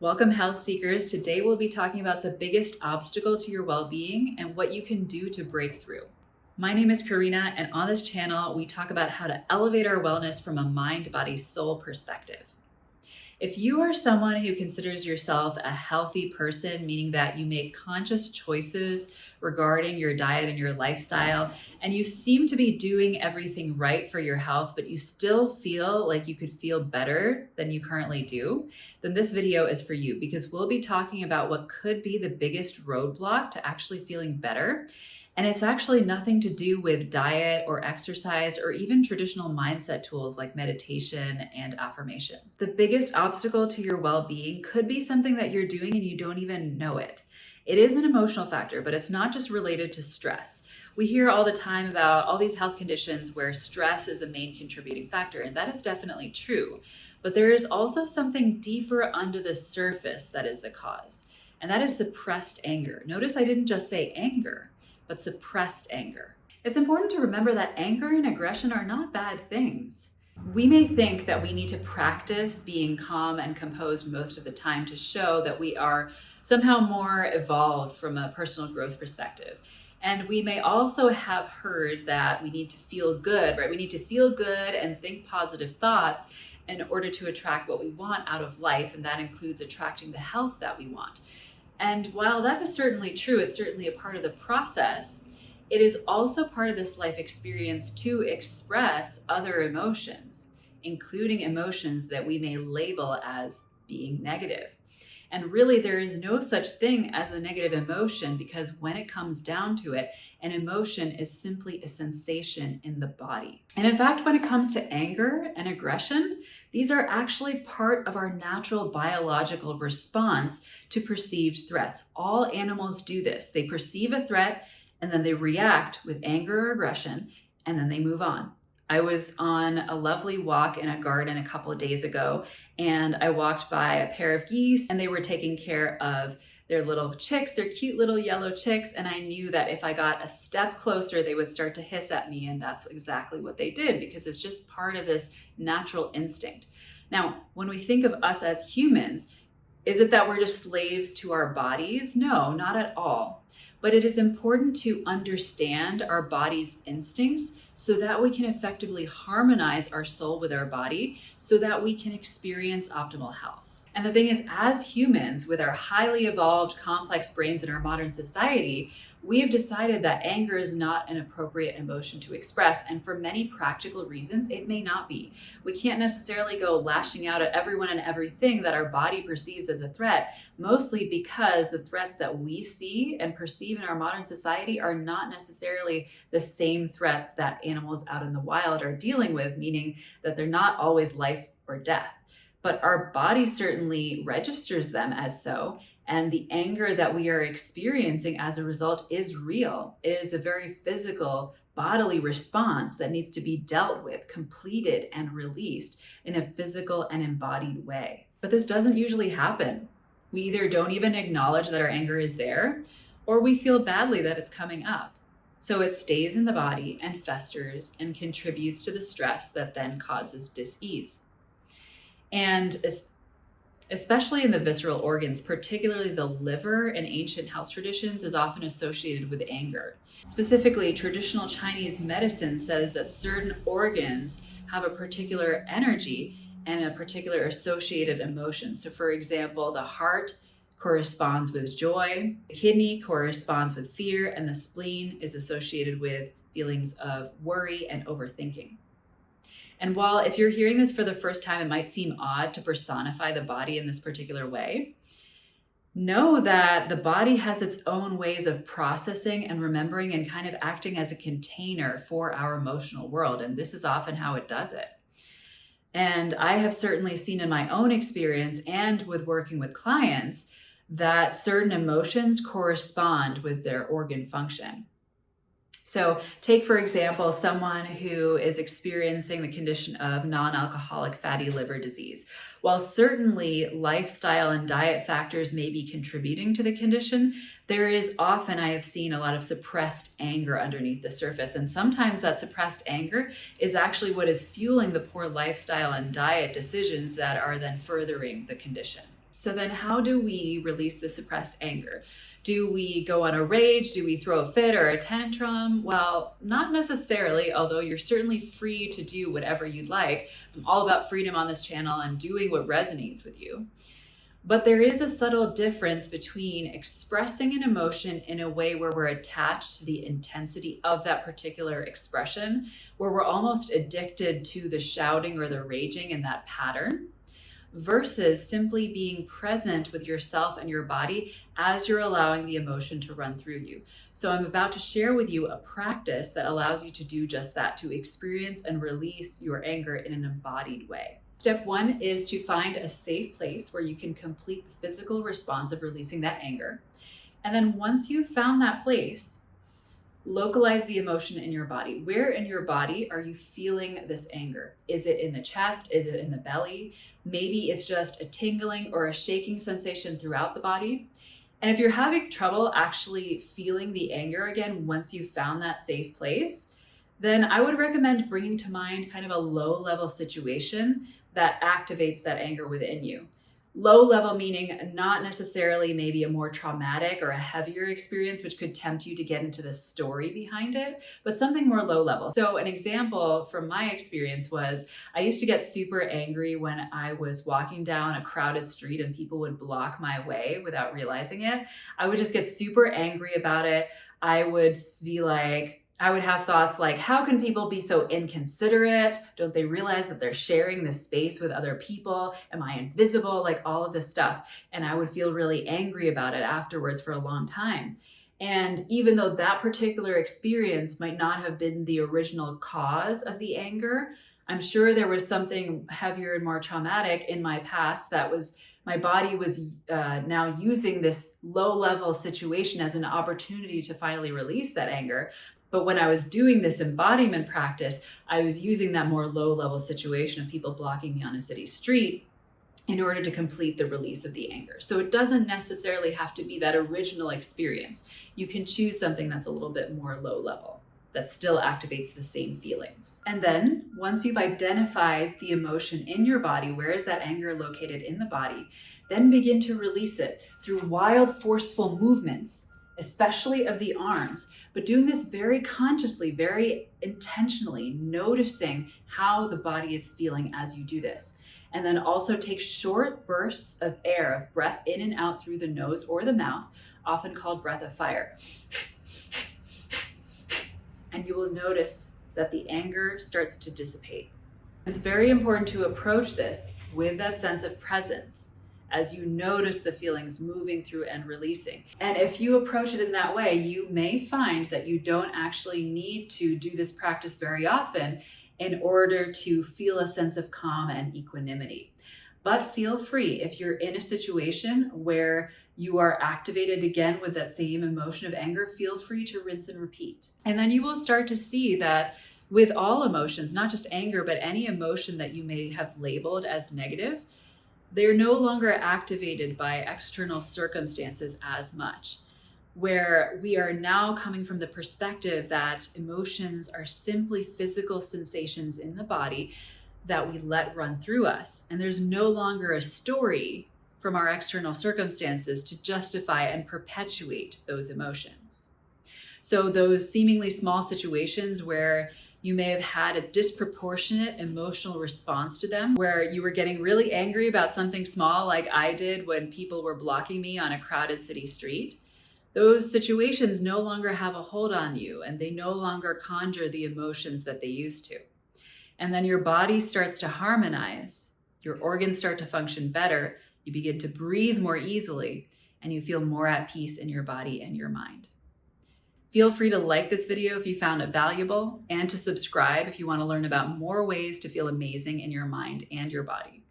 Welcome, health seekers. Today we'll be talking about the biggest obstacle to your well-being and what you can do to break through. My name is Karina, and on this channel, we talk about how to elevate our wellness from a mind, body, soul perspective. If you are someone who considers yourself a healthy person, meaning that you make conscious choices regarding your diet and your lifestyle, and you seem to be doing everything right for your health, but you still feel like you could feel better than you currently do, then this video is for you because we'll be talking about what could be the biggest roadblock to actually feeling better. And it's actually nothing to do with diet or exercise or even traditional mindset tools like meditation and affirmations. The biggest obstacle to your well-being could be something that you're doing and you don't even know it. It is an emotional factor, but it's not just related to stress. We hear all the time about all these health conditions where stress is a main contributing factor, and that is definitely true. But there is also something deeper under the surface that is the cause, and that is suppressed anger. Notice I didn't just say anger, but suppressed anger. It's important to remember that anger and aggression are not bad things. We may think that we need to practice being calm and composed most of the time to show that we are somehow more evolved from a personal growth perspective. And we may also have heard that we need to feel good, right? We need to feel good and think positive thoughts in order to attract what we want out of life. And that includes attracting the health that we want. And while that is certainly true, it's certainly a part of the process, it is also part of this life experience to express other emotions, including emotions that we may label as being negative. And really, there is no such thing as a negative emotion because when it comes down to it, an emotion is simply a sensation in the body. And in fact, when it comes to anger and aggression, these are actually part of our natural biological response to perceived threats. All animals do this. They perceive a threat and then they react with anger or aggression, and then they move on. I was on a lovely walk in a garden a couple of days ago, and I walked by a pair of geese, and they were taking care of their little chicks, their cute little yellow chicks, and I knew that if I got a step closer, they would start to hiss at me, and that's exactly what they did because it's just part of this natural instinct. Now, when we think of us as humans, is it that we're just slaves to our bodies? No, not at all. But it is important to understand our body's instincts so that we can effectively harmonize our soul with our body so that we can experience optimal health. And the thing is, as humans with our highly evolved, complex brains in our modern society, we've decided that anger is not an appropriate emotion to express. And for many practical reasons, it may not be. We can't necessarily go lashing out at everyone and everything that our body perceives as a threat, mostly because the threats that we see and perceive in our modern society are not necessarily the same threats that animals out in the wild are dealing with, meaning that they're not always life or death. But our body certainly registers them as so. And the anger that we are experiencing as a result is real. It is a very physical bodily response that needs to be dealt with, completed, and released in a physical and embodied way. But this doesn't usually happen. We either don't even acknowledge that our anger is there, or we feel badly that it's coming up. So it stays in the body and festers and contributes to the stress that then causes dis-ease. And especially in the visceral organs, particularly the liver in ancient health traditions is often associated with anger. Specifically, traditional Chinese medicine says that certain organs have a particular energy and a particular associated emotion. So for example, the heart corresponds with joy, the kidney corresponds with fear, and the spleen is associated with feelings of worry and overthinking. And while if you're hearing this for the first time, it might seem odd to personify the body in this particular way, know that the body has its own ways of processing and remembering and kind of acting as a container for our emotional world. And this is often how it does it. And I have certainly seen in my own experience and with working with clients that certain emotions correspond with their organ function. So take, for example, someone who is experiencing the condition of non-alcoholic fatty liver disease. While certainly lifestyle and diet factors may be contributing to the condition, there is often, I have seen, a lot of suppressed anger underneath the surface. And sometimes that suppressed anger is actually what is fueling the poor lifestyle and diet decisions that are then furthering the condition. So then how do we release the suppressed anger? Do we go on a rage? Do we throw a fit or a tantrum? Well, not necessarily, although you're certainly free to do whatever you'd like. I'm all about freedom on this channel and doing what resonates with you. But there is a subtle difference between expressing an emotion in a way where we're attached to the intensity of that particular expression, where we're almost addicted to the shouting or the raging in that pattern, versus simply being present with yourself and your body as you're allowing the emotion to run through you. So I'm about to share with you a practice that allows you to do just that, to experience and release your anger in an embodied way. Step one is to find a safe place where you can complete the physical response of releasing that anger. And then once you've found that place, localize the emotion in your body. Where in your body are you feeling this anger? Is it in the chest? Is it in the belly? Maybe it's just a tingling or a shaking sensation throughout the body. And if you're having trouble actually feeling the anger again once you've found that safe place, then I would recommend bringing to mind kind of a low-level situation that activates that anger within you. Low level meaning not necessarily maybe a more traumatic or a heavier experience, which could tempt you to get into the story behind it, but something more low level. So an example from my experience was I used to get super angry when I was walking down a crowded street and people would block my way without realizing it. I would just get super angry about it. I would have thoughts like, how can people be so inconsiderate? Don't they realize that they're sharing this space with other people? Am I invisible? Like all of this stuff. And I would feel really angry about it afterwards for a long time. And even though that particular experience might not have been the original cause of the anger, I'm sure there was something heavier and more traumatic in my past that was my body was now using this low-level situation as an opportunity to finally release that anger. But when I was doing this embodiment practice, I was using that more low-level situation of people blocking me on a city street in order to complete the release of the anger. So it doesn't necessarily have to be that original experience. You can choose something that's a little bit more low-level, that still activates the same feelings. And then once you've identified the emotion in your body, where is that anger located in the body, then begin to release it through wild, forceful movements, especially of the arms, but doing this very consciously, very intentionally, noticing how the body is feeling as you do this. And then also take short bursts of air, of breath in and out through the nose or the mouth, often called breath of fire. And you will notice that the anger starts to dissipate. It's very important to approach this with that sense of presence as you notice the feelings moving through and releasing. And if you approach it in that way, you may find that you don't actually need to do this practice very often in order to feel a sense of calm and equanimity. But feel free, if you're in a situation where you are activated again with that same emotion of anger, feel free to rinse and repeat. And then you will start to see that with all emotions, not just anger, but any emotion that you may have labeled as negative, they're no longer activated by external circumstances as much, where we are now coming from the perspective that emotions are simply physical sensations in the body that we let run through us. And there's no longer a story from our external circumstances to justify and perpetuate those emotions. So those seemingly small situations where you may have had a disproportionate emotional response to them, where you were getting really angry about something small like I did when people were blocking me on a crowded city street. Those situations no longer have a hold on you, and they no longer conjure the emotions that they used to. And then your body starts to harmonize, your organs start to function better, you begin to breathe more easily, and you feel more at peace in your body and your mind. Feel free to like this video if you found it valuable, and to subscribe if you want to learn about more ways to feel amazing in your mind and your body.